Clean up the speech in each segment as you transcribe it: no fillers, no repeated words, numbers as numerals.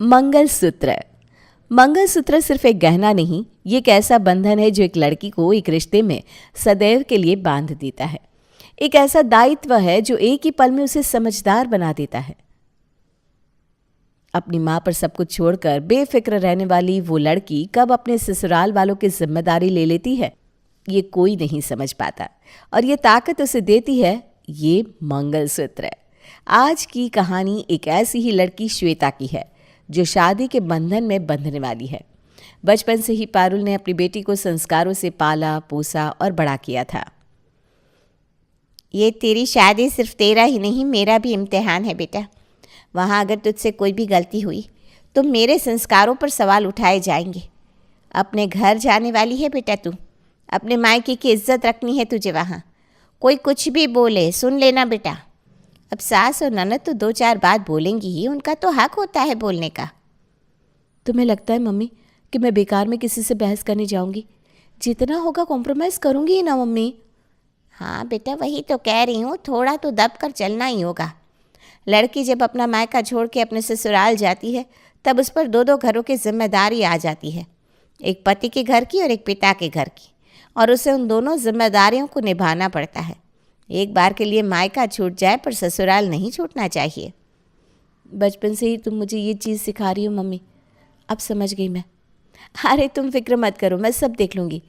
मंगलसूत्र। मंगलसूत्र सिर्फ एक गहना नहीं, ये एक ऐसा बंधन है जो एक लड़की को एक रिश्ते में सदैव के लिए बांध देता है। एक ऐसा दायित्व है जो एक ही पल में उसे समझदार बना देता है। अपनी माँ पर सब कुछ छोड़कर बेफिक्र रहने वाली वो लड़की कब अपने ससुराल वालों की जिम्मेदारी ले लेती है, ये कोई नहीं समझ पाता। और ये ताकत उसे देती है ये मंगलसूत्र। आज की कहानी एक ऐसी ही लड़की श्वेता की है जो शादी के बंधन में बंधने वाली है। बचपन से ही पारुल ने अपनी बेटी को संस्कारों से पाला पोसा और बड़ा किया था। ये तेरी शादी सिर्फ तेरा ही नहीं, मेरा भी इम्तिहान है बेटा। वहाँ अगर तुझसे कोई भी गलती हुई तो मेरे संस्कारों पर सवाल उठाए जाएंगे। अपने घर जाने वाली है बेटा तू, अपने मायके की इज्जत रखनी है तुझे। वहाँ कोई कुछ भी बोले सुन लेना बेटा। अब सास और ननद तो दो चार बात बोलेंगी ही, उनका तो हक होता है बोलने का। तुम्हें लगता है मम्मी कि मैं बेकार में किसी से बहस करने जाऊंगी? जितना होगा कॉम्प्रोमाइज़ करूंगी ही ना मम्मी। हाँ बेटा, वही तो कह रही हूँ, थोड़ा तो दब कर चलना ही होगा। लड़की जब अपना मायका छोड़ के अपने ससुराल जाती है तब उस पर दो दो घरों की जिम्मेदारी आ जाती है, एक पति के घर की और एक पिता के घर की, और उसे उन दोनों जिम्मेदारियों को निभाना पड़ता है। एक बार के लिए मायका छूट जाए पर ससुराल नहीं छूटना चाहिए। बचपन से ही तुम मुझे ये चीज़ सिखा रही हो मम्मी, अब समझ गई मैं। अरे तुम फिक्र मत करो, मैं सब देख लूँगी।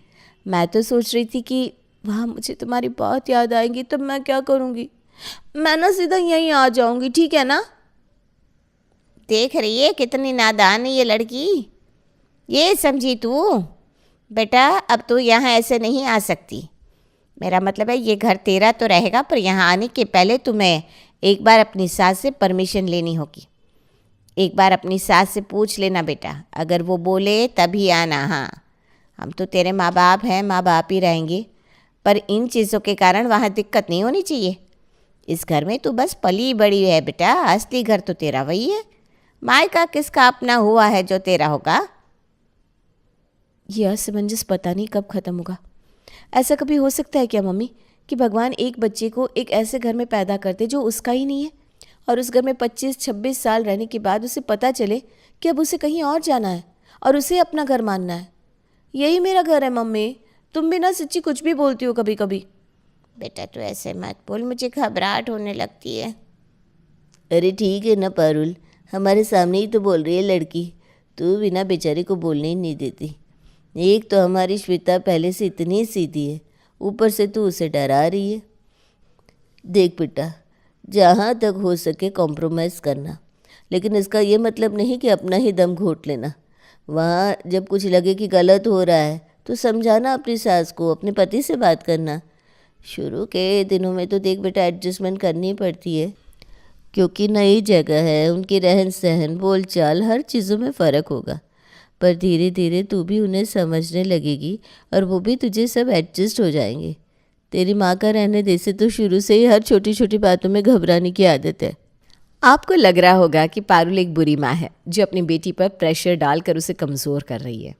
मैं तो सोच रही थी कि वहाँ मुझे तुम्हारी बहुत याद आएगी, तब मैं क्या करूँगी? मैं ना सीधा यहीं आ जाऊँगी, ठीक है ना? देख रही है कितनी नादान है ये लड़की। ये समझी तू बेटा, अब तू यहाँ ऐसे नहीं आ सकती। मेरा मतलब है ये घर तेरा तो रहेगा, पर यहाँ आने के पहले तुम्हें एक बार अपनी सास से परमिशन लेनी होगी। एक बार अपनी सास से पूछ लेना बेटा, अगर वो बोले तभी आना। हाँ, हम तो तेरे माँ बाप हैं, माँ बाप ही रहेंगे, पर इन चीज़ों के कारण वहाँ दिक्कत नहीं होनी चाहिए। इस घर में तू बस पली बड़ी है बेटा, असली घर तो तेरा वही है। मायका किसका अपना हुआ है जो तेरा होगा। यह असमंजस पता नहीं कब ख़त्म होगा। ऐसा कभी हो सकता है क्या मम्मी कि भगवान एक बच्चे को एक ऐसे घर में पैदा करते जो उसका ही नहीं है, और उस घर में 25-26 साल रहने के बाद उसे पता चले कि अब उसे कहीं और जाना है और उसे अपना घर मानना है? यही मेरा घर है मम्मी, तुम भी ना सच्ची कुछ भी बोलती हो कभी कभी। बेटा तू ऐसे मत बोल, मुझे घबराहट होने लगती है। अरे ठीक है ना पारुल, हमारे सामने ही तो बोल रही है लड़की, तू बिना बेचारी को बोलने ही नहीं देती। एक तो हमारी श्वेता पहले से इतनी सीधी है, ऊपर से तू उसे डरा रही है। देख बेटा, जहाँ तक हो सके कॉम्प्रोमाइज़ करना, लेकिन इसका ये मतलब नहीं कि अपना ही दम घोट लेना। वहाँ जब कुछ लगे कि गलत हो रहा है तो समझाना अपनी सास को, अपने पति से बात करना। शुरू के दिनों में तो देख बेटा एडजस्टमेंट करनी पड़ती है, क्योंकि नई जगह है, उनकी रहन सहन बोल चाल हर चीज़ों में फ़र्क होगा। पर धीरे धीरे तू भी उन्हें समझने लगेगी और वो भी तुझे सब एडजस्ट हो जाएंगे। तेरी माँ का रहने दे से तो शुरू से ही हर छोटी छोटी बातों में घबराने की आदत है। आपको लग रहा होगा कि पारुल एक बुरी माँ है जो अपनी बेटी पर प्रेशर डालकर उसे कमज़ोर कर रही है,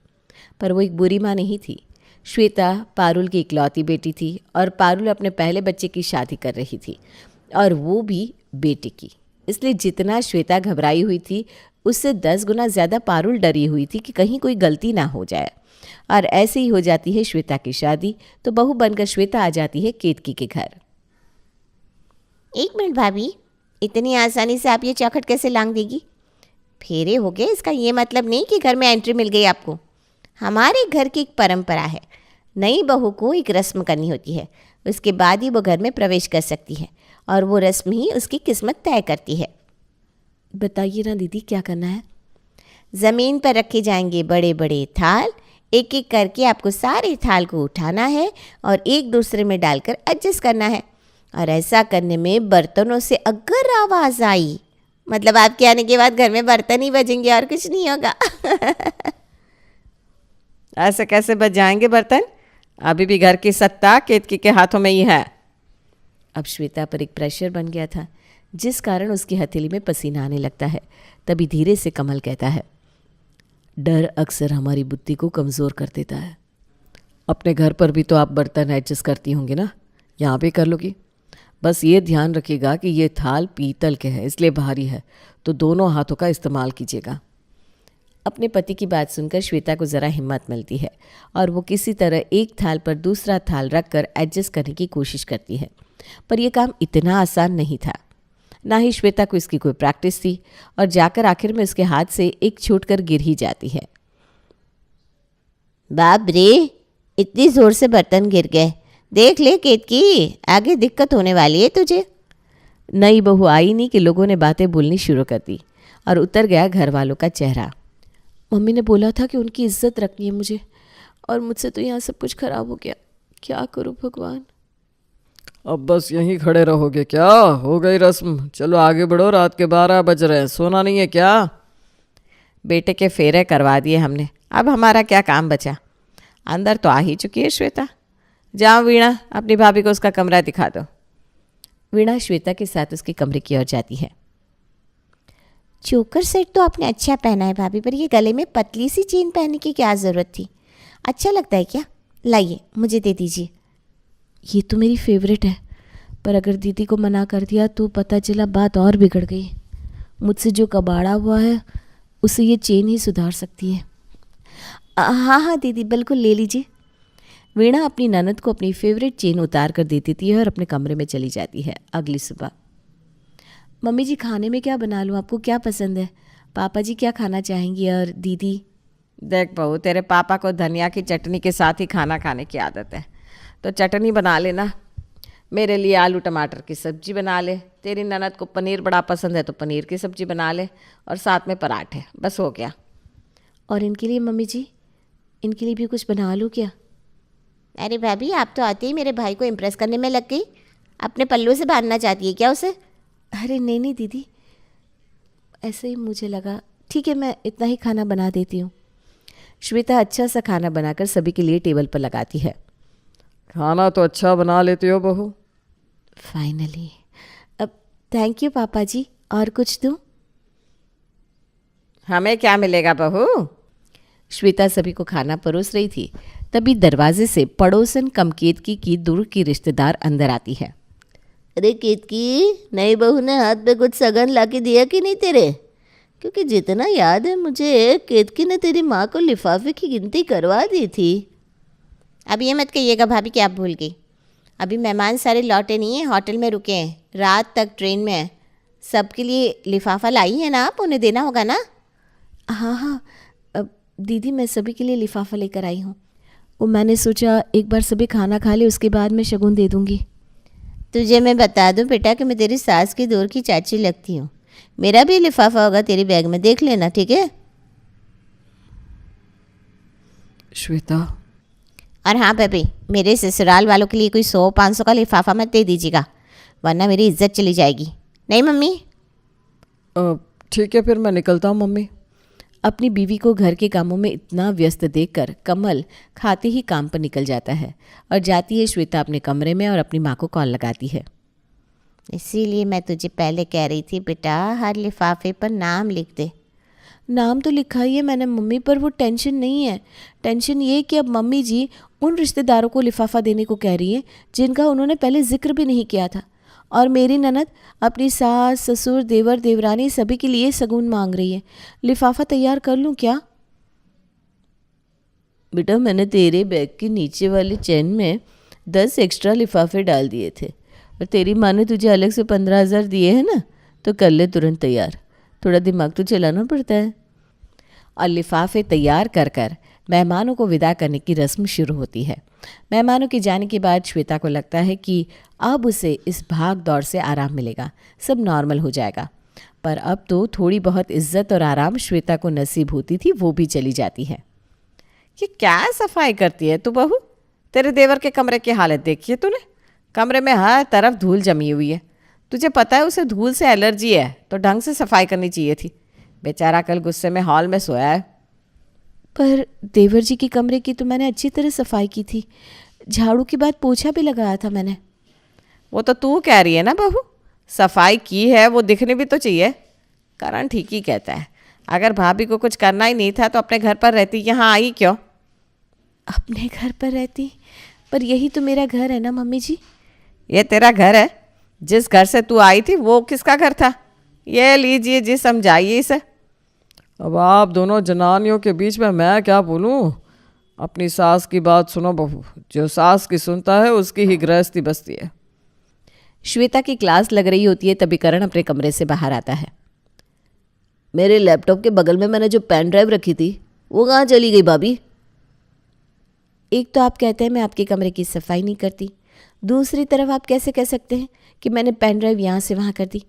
पर वो एक बुरी माँ नहीं थी। श्वेता पारुल की इकलौती बेटी थी और पारुल अपने पहले बच्चे की शादी कर रही थी, और वो भी बेटी की। इसलिए जितना श्वेता घबराई हुई थी उससे 10 गुना ज़्यादा पारुल डरी हुई थी कि कहीं कोई गलती ना हो जाए। और ऐसे ही हो जाती है श्वेता की शादी, तो बहू बनकर श्वेता आ जाती है केतकी के घर। एक मिनट भाभी, इतनी आसानी से आप ये चौखट कैसे लांग देगी? फेरे हो गए, इसका ये मतलब नहीं कि घर में एंट्री मिल गई आपको। हमारे घर की एक परंपरा है, नई बहू को एक रस्म करनी होती है, उसके बाद ही वो घर में प्रवेश कर सकती है, और वो रस्म ही उसकी किस्मत तय करती है। बताइए ना दीदी, क्या करना है? ज़मीन पर रखे जाएंगे बड़े बड़े थाल, एक एक करके आपको सारे थाल को उठाना है और एक दूसरे में डालकर एडजस्ट करना है। और ऐसा करने में बर्तनों से अगर आवाज़ आई, मतलब आपके आने के बाद घर में बर्तन ही बजेंगे और कुछ नहीं होगा। ऐसे कैसे बच जाएंगे बर्तन? अभी भी घर की सत्ता केतकी के हाथों में ही है। अब श्वेता पर एक प्रेशर बन गया था जिस कारण उसकी हथेली में पसीना आने लगता है। तभी धीरे से कमल कहता है, डर अक्सर हमारी बुद्धि को कमज़ोर कर देता है। अपने घर पर भी तो आप बर्तन एडजस्ट करती होंगी ना, यहाँ भी कर लोगी। बस ये ध्यान रखिएगा कि ये थाल पीतल के हैं, इसलिए भारी है, तो दोनों हाथों का इस्तेमाल कीजिएगा। अपने पति की बात सुनकर श्वेता को ज़रा हिम्मत मिलती है और वो किसी तरह एक थाल पर दूसरा थाल रखकर एडजस्ट करने की कोशिश करती है। पर यह काम इतना आसान नहीं था। ना ही श्वेता को इसकी कोई प्रैक्टिस थी और जाकर आखिर में उसके हाथ से एक छूटकर गिर ही जाती है। बाप रे, इतनी ज़ोर से बर्तन गिर गए। देख ले केतकी, आगे दिक्कत होने वाली है तुझे। नई बहू आई नहीं कि लोगों ने बातें बोलनी शुरू कर दी और उतर गया घर वालों का चेहरा। मम्मी ने बोला था कि उनकी इज्जत रखनी है मुझे, और मुझसे तो यहाँ सब कुछ खराब हो गया। क्या करूँ भगवान। अब बस यहीं खड़े रहोगे क्या? हो गई रस्म, चलो आगे बढ़ो, रात के 12 बज रहे हैं, सोना नहीं है क्या? बेटे के फेरे करवा दिए हमने, अब हमारा क्या काम बचा। अंदर तो आ ही चुकी है श्वेता। जाओ वीणा, अपनी भाभी को उसका कमरा दिखा दो। वीणा श्वेता के साथ उसके कमरे की ओर जाती है। चोकर सेट तो आपने अच्छा पहना है भाभी, पर ये गले में पतली सी चेन पहनने की क्या ज़रूरत थी? अच्छा लगता है क्या? लाइए, मुझे दे दीजिए। ये तो मेरी फेवरेट है, पर अगर दीदी को मना कर दिया तो पता चला बात और बिगड़ गई। मुझसे जो कबाड़ा हुआ है उसे ये चेन ही सुधार सकती है। हाँ हाँ दीदी, बिल्कुल ले लीजिए। वीणा अपनी ननद को अपनी फेवरेट चेन उतार कर देती थी और अपने कमरे में चली जाती है। अगली सुबह, मम्मी जी खाने में क्या बना लूँ, आपको क्या पसंद है? पापा जी क्या खाना चाहेंगी? और दीदी? देख बहू, तेरे पापा को धनिया की चटनी के साथ ही खाना खाने की आदत है, तो चटनी बना लेना। मेरे लिए आलू टमाटर की सब्जी बना ले। तेरी ननद को पनीर बड़ा पसंद है तो पनीर की सब्जी बना ले, और साथ में पराठे। बस हो गया। और इनके लिए मम्मी जी, इनके लिए भी कुछ बना लूँ क्या? अरे भाभी, आप तो आते ही मेरे भाई को इम्प्रेस करने में लग गई। अपने पल्लू से बांधना चाहती है क्या उसे? अरे नहीं नहीं दीदी, ऐसे ही मुझे लगा। ठीक है, मैं इतना ही खाना बना देती हूँ। श्वेता अच्छा सा खाना बनाकर सभी के लिए टेबल पर लगाती है। खाना तो अच्छा बना लेती हो बहू। फाइनली। अब थैंक यू पापा जी। और कुछ दूँ? हमें क्या मिलेगा बहू? श्वेता सभी को खाना परोस रही थी, तभी दरवाजे से पड़ोसन कम केतकी की दूर की रिश्तेदार अंदर आती है। अरे केतकी, नई बहू ने हाथ पे कुछ सगन ला के दिया कि नहीं तेरे? क्योंकि जितना याद है मुझे, केतकी ने तेरी माँ को लिफाफे की गिनती करवा दी थी। अब ये मत कहिएगा भाभी कि आप भूल गई। अभी मेहमान सारे लौटे नहीं हैं, होटल में रुके हैं, रात तक ट्रेन में हैं। सबके लिए लिफाफा लाई है ना आप, उन्हें देना होगा ना? हाँ हाँ दीदी, मैं सभी के लिए लिफाफा लेकर आई हूँ। वो मैंने सोचा एक बार सभी खाना खा ले, उसके बाद मैं शगुन दे दूँगी। तुझे मैं बता दूं बेटा कि मैं तेरी सास की दूर की चाची लगती हूँ। मेरा भी लिफाफा होगा तेरी बैग में, देख लेना, ठीक है? श्वेता। और हाँ भाभी, मेरे ससुराल वालों के लिए कोई 100-500 का लिफाफा मत दे दीजिएगा, वरना मेरी इज्जत चली जाएगी। नहीं मम्मी? ठीक है, फिर मैं निकलता हूँ मम्मी। अपनी बीवी को घर के कामों में इतना व्यस्त देखकर कमल खाते ही काम पर निकल जाता है और जाती है श्वेता अपने कमरे में और अपनी माँ को कॉल लगाती है। इसीलिए मैं तुझे पहले कह रही थी बेटा, हर लिफाफे पर नाम लिख दे। नाम तो लिखा ही है मैंने मम्मी, पर वो टेंशन नहीं है। टेंशन ये कि अब मम्मी जी उन रिश्तेदारों को लिफाफा देने को कह रही है जिनका उन्होंने पहले जिक्र भी नहीं किया था, और मेरी ननद अपनी सास ससुर देवर देवरानी सभी के लिए सगुन मांग रही है। लिफाफा तैयार कर लूँ क्या? बेटा, मैंने तेरे बैग के नीचे वाले चेन में 10 एक्स्ट्रा लिफाफे डाल दिए थे, और तेरी माँ ने तुझे अलग से 15,000 दिए हैं ना, तो कर ले तुरंत तैयार। थोड़ा दिमाग तो चलाना पड़ता है। और लिफाफे तैयार कर कर मेहमानों को विदा करने की रस्म शुरू होती है। मेहमानों के जाने के बाद श्वेता को लगता है कि अब उसे इस भाग दौड़ से आराम मिलेगा, सब नॉर्मल हो जाएगा। पर अब तो थोड़ी बहुत इज्जत और आराम श्वेता को नसीब होती थी, वो भी चली जाती है। ये क्या सफाई करती है तू बहू? तेरे देवर के कमरे की हालत देखी है तूने? कमरे में हर तरफ धूल जमी हुई है। तुझे पता है उसे धूल से एलर्जी है, तो ढंग से सफाई करनी चाहिए थी। बेचारा कल गुस्से में हॉल में सोया है। पर देवर जी के कमरे की तो मैंने अच्छी तरह सफाई की थी, झाड़ू के बाद पोछा भी लगाया था मैंने। वो तो तू कह रही है ना बहू, सफाई की है वो दिखनी भी तो चाहिए। करण ठीक ही कहता है, अगर भाभी को कुछ करना ही नहीं था तो अपने घर पर रहती, यहाँ आई क्यों? अपने घर पर रहती? पर यही तो मेरा घर है ना मम्मी जी। ये तेरा घर है? जिस घर से तू आई थी वो किसका घर था? ये लीजिए जी, समझाइए इसे। अब आप दोनों जनानियों के बीच में मैं क्या बोलूं? अपनी सास की बात सुनो बहू, जो सास की सुनता है उसकी ही गृहस्थी बसती है। श्वेता की क्लास लग रही होती है तभी करण अपने कमरे से बाहर आता है। मेरे लैपटॉप के बगल में मैंने जो पेन ड्राइव रखी थी वो कहाँ चली गई भाभी? एक तो आप कहते हैं मैं आपके कमरे की सफाई नहीं करती, दूसरी तरफ आप कैसे कह सकते हैं कि मैंने पेन ड्राइव यहाँ से वहाँ कर दी?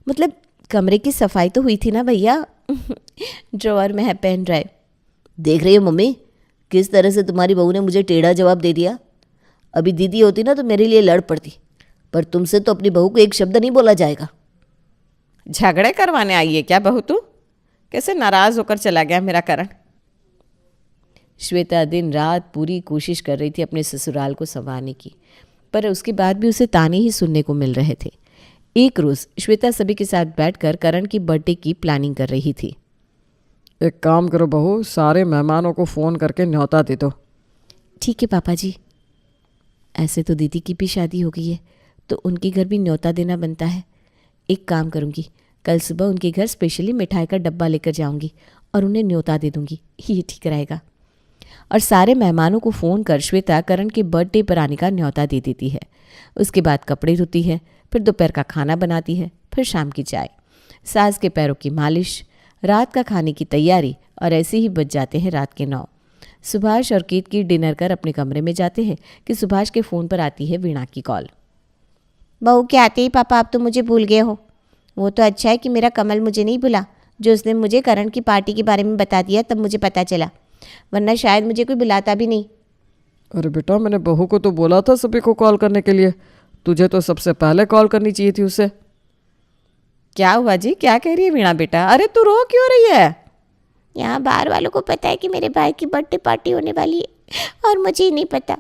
मतलब कमरे की सफाई तो हुई थी ना भैया। ड्रॉअर में है पेन ड्राइव। देख रही हो मम्मी, किस तरह से तुम्हारी बहू ने मुझे टेढ़ा जवाब दे दिया। अभी दीदी होती ना तो मेरे लिए लड़ पड़ती, पर तुमसे तो अपनी बहू को एक शब्द नहीं बोला जाएगा। झगड़े करवाने आई है क्या बहू तू? कैसे नाराज़ होकर चला गया मेरा करण। श्वेता दिन रात पूरी कोशिश कर रही थी अपने ससुराल को संवारने की, पर उसके बाद भी उसे ताने ही सुनने को मिल रहे थे। एक रोज़ श्वेता सभी के साथ बैठकर करण की बर्थडे की प्लानिंग कर रही थी। एक काम करो बहू, सारे मेहमानों को फ़ोन करके न्योता दे दो। ठीक है पापा जी। ऐसे तो दीदी की भी शादी हो गई है तो उनके घर भी न्योता देना बनता है। एक काम करूँगी, कल सुबह उनके घर स्पेशली मिठाई का डब्बा लेकर जाऊँगी और उन्हें न्योता दे दूँगी, ये ठीक रहेगा। और सारे मेहमानों को फ़ोन कर श्वेता करण के बर्थडे पर आने का न्योता दे देती है। उसके बाद कपड़े धोती है, फिर दोपहर का खाना बनाती है, फिर शाम की चाय, सास के पैरों की मालिश, रात का खाने की तैयारी, और ऐसे ही बज जाते हैं रात के 9। सुभाष और कीर्ति डिनर कर अपने कमरे में जाते हैं कि सुभाष के फ़ोन पर आती है वीणा की कॉल। बहू के आते ही पापा आप तो मुझे भूल गए हो। वो तो अच्छा है कि मेरा कमल मुझे नहीं भूला, जो उसने मुझे करण की पार्टी के बारे में बता दिया तब मुझे पता चला, वरना शायद मुझे कोई बुलाता भी नहीं। अरे बेटा, मैंने बहू को तो बोला था सभी को कॉल करने के लिए, तुझे तो सबसे पहले कॉल करनी चाहिए थी उसे। क्या हुआ जी, क्या कह रही है वीणा बेटा? अरे तू रो क्यों रही है? यहाँ बाहर वालों को पता है कि मेरे भाई की बर्थडे पार्टी होने वाली है और मुझे ही नहीं पता।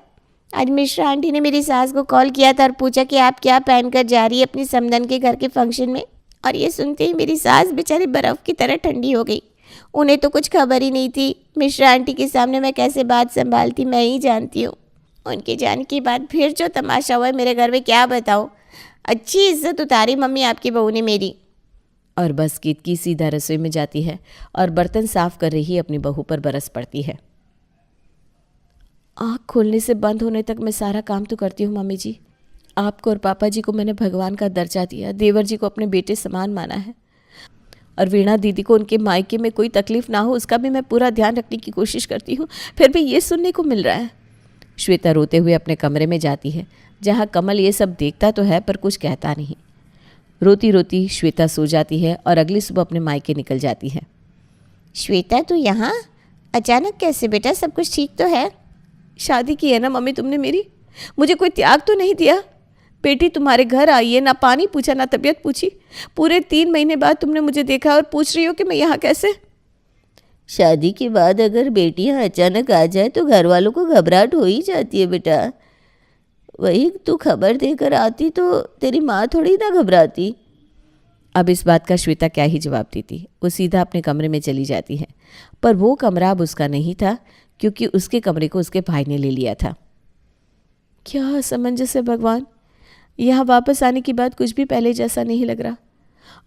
आज मिश्रा आंटी ने मेरी सास को कॉल किया था और पूछा कि आप क्या पहनकर जा रही है अपनी समधन के घर के फंक्शन में, और ये सुनते ही मेरी सास बेचारी बर्फ़ की तरह ठंडी हो गई। उन्हें तो कुछ खबर ही नहीं थी। मिश्रा आंटी के सामने मैं कैसे बात संभालती मैं ही जानती हूँ। उनके जाने के बाद फिर जो तमाशा हुआ है मेरे घर में क्या बताओ। अच्छी इज्जत उतारी मम्मी आपकी बहू ने मेरी। और बस कीर्ति सीधा रसोई में जाती है और बर्तन साफ कर रही अपनी बहू पर बरस पड़ती है। आँख खोलने से बंद होने तक मैं सारा काम तो करती हूँ मम्मी जी। आपको और पापा जी को मैंने भगवान का दर्जा दिया, देवर जी को अपने बेटे समान माना है, और वीणा दीदी को उनके मायके में कोई तकलीफ ना हो उसका भी मैं पूरा ध्यान रखने की कोशिश करती हूँ, फिर भी ये सुनने को मिल रहा है। श्वेता रोते हुए अपने कमरे में जाती है, जहाँ कमल ये सब देखता तो है पर कुछ कहता नहीं। रोती रोती श्वेता सो जाती है और अगली सुबह अपने मायके निकल जाती है। श्वेता तू यहाँ अचानक कैसे बेटा? सब कुछ ठीक तो है? शादी की है ना मम्मी तुमने मेरी, मुझे कोई त्याग तो नहीं दिया। बेटी तुम्हारे घर आई है, ना पानी पूछा ना तबीयत पूछी। पूरे 3 महीने बाद तुमने मुझे देखा और पूछ रही हो कि मैं यहाँ कैसे? शादी के बाद अगर बेटियां अचानक आ जाए तो घर वालों को घबराहट हो ही जाती है बेटा। वही तू खबर देकर आती तो तेरी माँ थोड़ी ना घबराती। अब इस बात का श्वेता क्या ही जवाब देती। वो सीधा अपने कमरे में चली जाती है, पर वो कमरा अब उसका नहीं था क्योंकि उसके कमरे को उसके भाई ने ले लिया था। क्या असमंजस है भगवान, यहाँ वापस आने के बाद कुछ भी पहले जैसा नहीं लग रहा,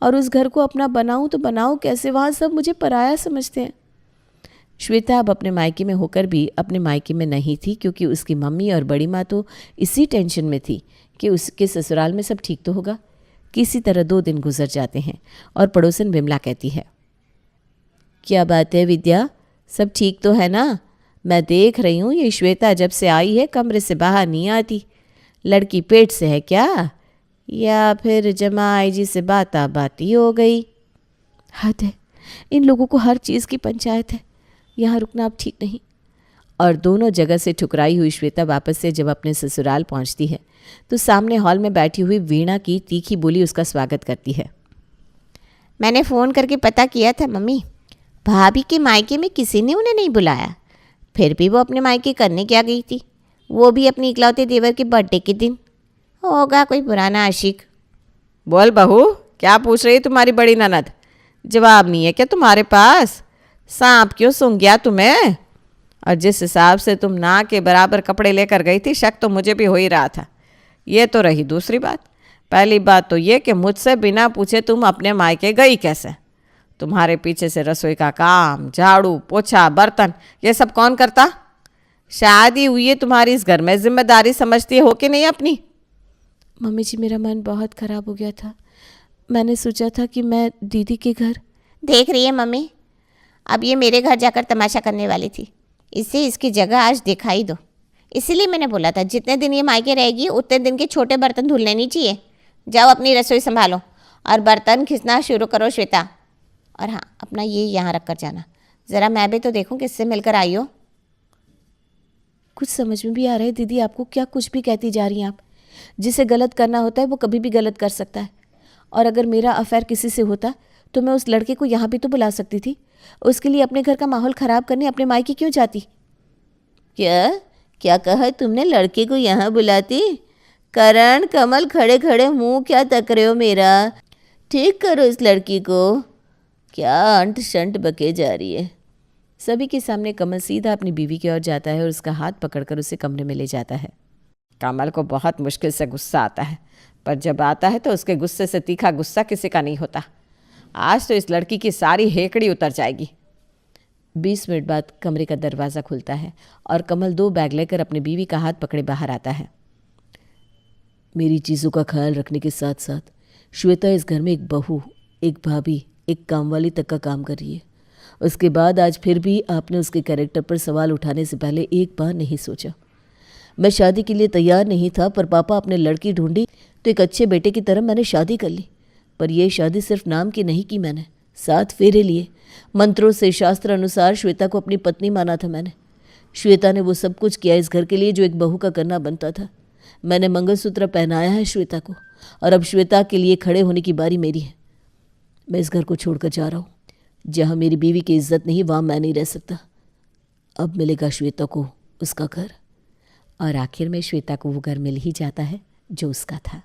और उस घर को अपना बनाऊँ तो बनाऊँ कैसे? वहाँ सब मुझे पराया समझते हैं। श्वेता अब अपने मायके में होकर भी अपने मायके में नहीं थी, क्योंकि उसकी मम्मी और बड़ी माँ तो इसी टेंशन में थी कि उसके ससुराल में सब ठीक तो होगा। किसी तरह 2 दिन गुजर जाते हैं और पड़ोसन विमला कहती है, क्या बात है विद्या, सब ठीक तो है ना? मैं देख रही हूँ ये श्वेता जब से आई है कमरे से बाहर नहीं आती। लड़की पेट से है क्या, या फिर जमाई जी से बाती हो गई? हद है, इन लोगों को हर चीज़ की पंचायत है। यहाँ रुकना अब ठीक नहीं। और दोनों जगह से ठुकराई हुई श्वेता वापस से जब अपने ससुराल पहुँचती है तो सामने हॉल में बैठी हुई वीणा की तीखी बोली उसका स्वागत करती है। मैंने फ़ोन करके पता किया था मम्मी, भाभी के मायके में किसी ने उन्हें नहीं बुलाया, फिर भी वो अपने मायके करने क्या गई थी, वो भी अपने इकलौते देवर के बर्थडे के दिन। होगा कोई पुराना आशिक। बोल बहू, क्या पूछ रही तुम्हारी बड़ी ननद? जवाब नहीं है क्या तुम्हारे पास? सांप क्यों सूंघ गया तुम्हें? और जिस हिसाब से तुम ना के बराबर कपड़े लेकर गई थी, शक तो मुझे भी हो ही रहा था। ये तो रही दूसरी बात। पहली बात तो ये कि मुझसे बिना पूछे तुम अपने मायके गई कैसे? तुम्हारे पीछे से रसोई का काम, झाड़ू पोछा, बर्तन, ये सब कौन करता? शादी हुई है तुम्हारी, इस घर में जिम्मेदारी समझती हो कि नहीं अपनी? मम्मी जी मेरा मन बहुत ख़राब हो गया था। मैंने सोचा था कि मैं दीदी के घर। देख रही है मम्मी, अब ये मेरे घर जाकर तमाशा करने वाली थी, इससे इसकी जगह आज दिखाई दो। इसीलिए मैंने बोला था जितने दिन ये मायके रहेगी उतने दिन के छोटे बर्तन धुलने नहीं चाहिए। जाओ अपनी रसोई संभालो और बर्तन खिंचना शुरू करो श्वेता। और हाँ, अपना ये यहाँ रख कर जाना, ज़रा मैं भी तो देखूँ किससे मिलकर आई हो। कुछ समझ में भी आ रहा है दीदी, आपको क्या कुछ भी कहती जा रही हैं आप। जिसे गलत करना होता है वो कभी भी गलत कर सकता है। और अगर मेरा अफेयर किसी से होता तो मैं उस लड़के को यहाँ भी तो बुला सकती थी। उसके लिए अपने घर का माहौल ख़राब करने अपने मायके क्यों जाती? क्या क्या कहा तुमने? लड़के को यहाँ बुलाती? करण, कमल, खड़े खड़े मुंह क्या तक रहे हो मेरा? ठीक करो इस लड़की को, क्या अंट शंट बके जा रही है। सभी के सामने कमल सीधा अपनी बीवी की ओर जाता है और उसका हाथ पकड़कर उसे कमरे में ले जाता है। कमल को बहुत मुश्किल से गुस्सा आता है, पर जब आता है तो उसके गुस्से से तीखा गुस्सा किसी का नहीं होता। आज तो इस लड़की की सारी हेकड़ी उतर जाएगी। 20 मिनट बाद कमरे का दरवाज़ा खुलता है और कमल 2 बैग लेकर अपनी बीवी का हाथ पकड़े बाहर आता है। मेरी चीज़ों का ख्याल रखने के साथ साथ श्वेता इस घर में एक बहू, एक भाभी, एक कामवाली तक का काम कर रही है। उसके बाद आज फिर भी आपने उसके कैरेक्टर पर सवाल उठाने से पहले एक बार नहीं सोचा। मैं शादी के लिए तैयार नहीं था, पर पापा आपने लड़की ढूंढी तो एक अच्छे बेटे की तरह मैंने शादी कर ली। पर यह शादी सिर्फ नाम की नहीं की मैंने, 7 फेरे लिए, मंत्रों से शास्त्र अनुसार श्वेता को अपनी पत्नी माना था मैंने। श्वेता ने वो सब कुछ किया इस घर के लिए जो एक बहू का करना बनता था। मैंने मंगलसूत्र पहनाया है श्वेता को, और अब श्वेता के लिए खड़े होने की बारी मेरी है। मैं इस घर को छोड़कर जा रहा हूँ। जहाँ मेरी बीवी की इज्जत नहीं, वहाँ मैं नहीं रह सकता। अब मिलेगा श्वेता को उसका घर। और आखिर में श्वेता को वो घर मिल ही जाता है जो उसका था।